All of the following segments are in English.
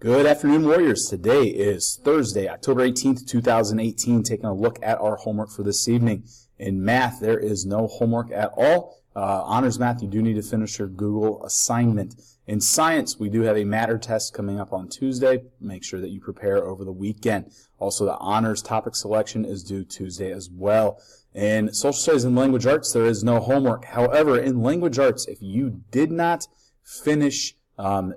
Good afternoon, Warriors. Today is Thursday, October 18th, 2018. Taking a look at our homework for this evening. In math, there is no homework at all. Honors math, you do need to finish your Google assignment. In science, we do have a matter test coming up on Tuesday. Make sure that you prepare over the weekend. Also, the honors topic selection is due Tuesday as well. In social studies and language arts, there is no homework. However, in language arts, if you did not finish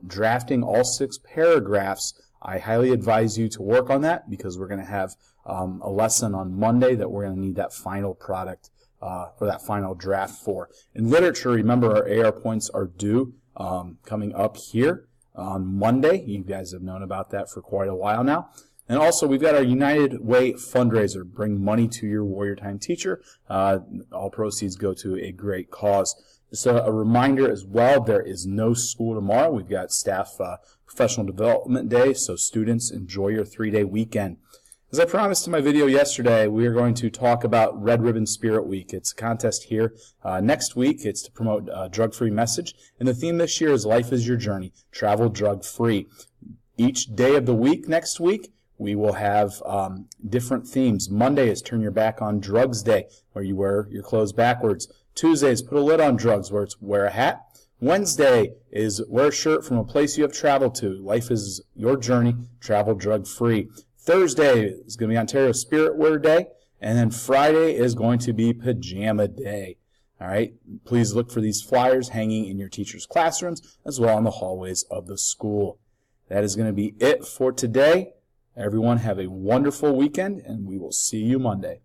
drafting all 6 paragraphs, I highly advise you to work on that because we're going to have a lesson on Monday that we're going to need that final product or that final draft for. In literature, remember our AR points are due coming up here on Monday. You guys have known about that for quite a while now. And also, we've got our United Way fundraiser, Bring Money to Your Warrior Time Teacher. All proceeds go to a great cause. Just a reminder as well, there is no school tomorrow. We've got staff professional development day, so students, enjoy your 3-day weekend. As I promised in my video yesterday, we are going to talk about Red Ribbon Spirit Week. It's a contest here next week. It's to promote a drug-free message. And the theme this year is Life is Your Journey, Travel Drug-Free. Each day of the week next week, we will have different themes. Monday is Turn Your Back on Drugs Day, where you wear your clothes backwards. Tuesday is Put a Lid on Drugs, where it's wear a hat. Wednesday is wear a shirt from a place you have traveled to. Life is your journey, travel drug-free. Thursday is going to be Ontario Spirit Wear Day. And then Friday is going to be Pajama Day. All right, please look for these flyers hanging in your teachers' classrooms as well in the hallways of the school. That is going to be it for today. Everyone have a wonderful weekend, and we will see you Monday.